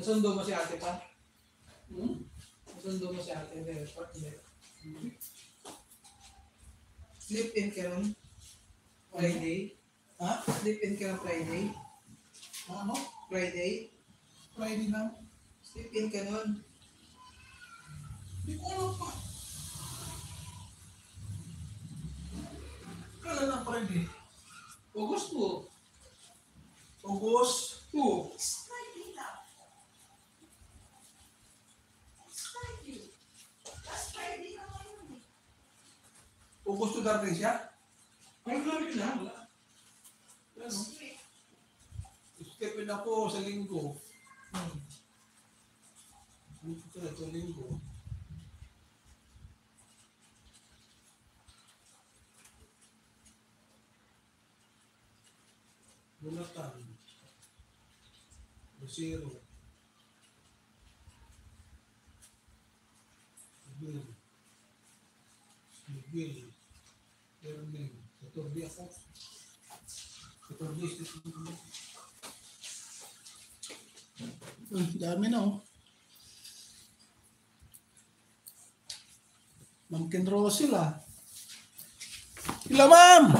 Nasundo mo si ate pa? Nasundo mo si ate? Hindi. Sleep in ka nun? Friday? Ha? Sleep in ka ng Friday? Ano? Friday? Friday na? Sleep in ka nun? Hindi ko alam pa. Kailan ang Friday? August 2. August 2. August 2 darating siya? Ay, grabe na. Ano? Stepin ako sa linggo. Dito ka sa linggo. Bulatan. Busiro. Miguel. Erwin. Saturday ako. Saturday. Dami na oh. Mangkin Rosie lah. Ila ma'am!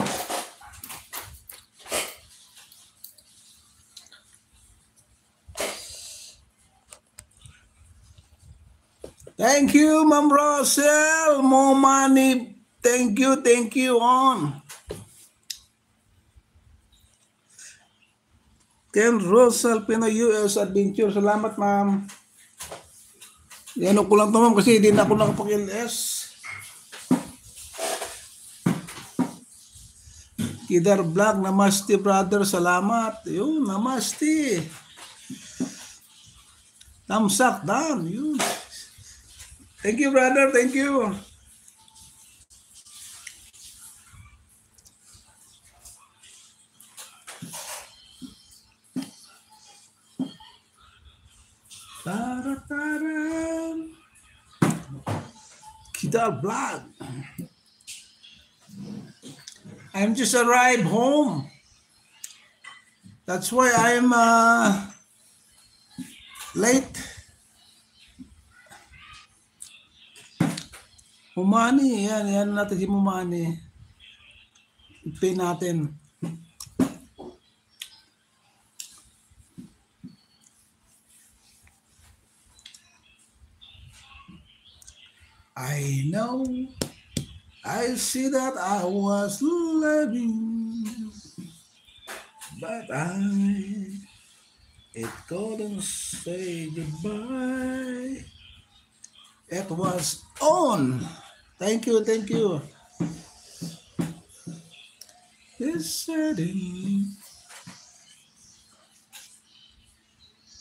Thank you, Ma'am Rosel. More money. Thank you on. Ken Rosel, Pinoy US Adventure. Salamat, ma'am. Yan ko lang to, ma'am, kasi hindi na ako nakapag-LS. Kidar Vlog, namaste, brother. Salamat. Yun, namaste. Thumbs up, done. Yun. Thank you, brother. Thank you. Tara-tara. Kidal Vlog. I'm just arrived home. That's why I'm late. Mumani, yan natin si Mumani. Pay natin. I know, I see that I was living, but it couldn't say goodbye. It was on. Thank you. It's setting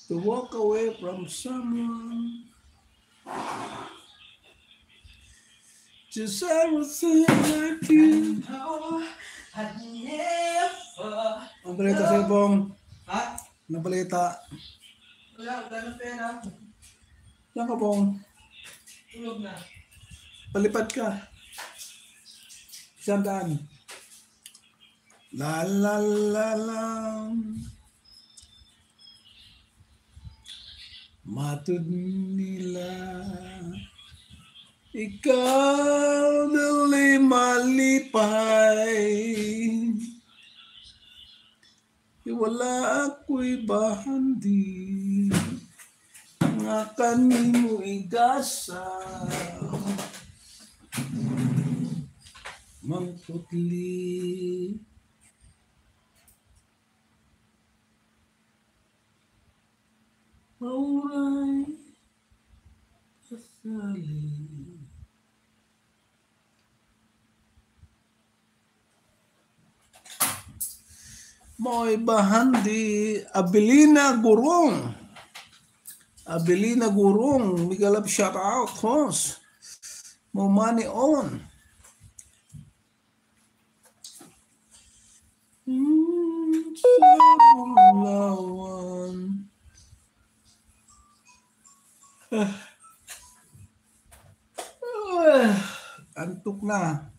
to walk away from someone. Just everything like you. I'd never. Ang balita sa'yo, Bong. Ha? Ang balita. Wala na pera. Yan ka, Bong. Tulog na. Palipad ka. 100. La la la la. Matud nila. Ikaw dali malipay. Wala ako'y bahandi. Nga kanimo igasa. Mangputli. Mauray kasali. Mo'y bahandi. Abilina Gurong. Miguel up, shout out, host. More money on. Antuk na.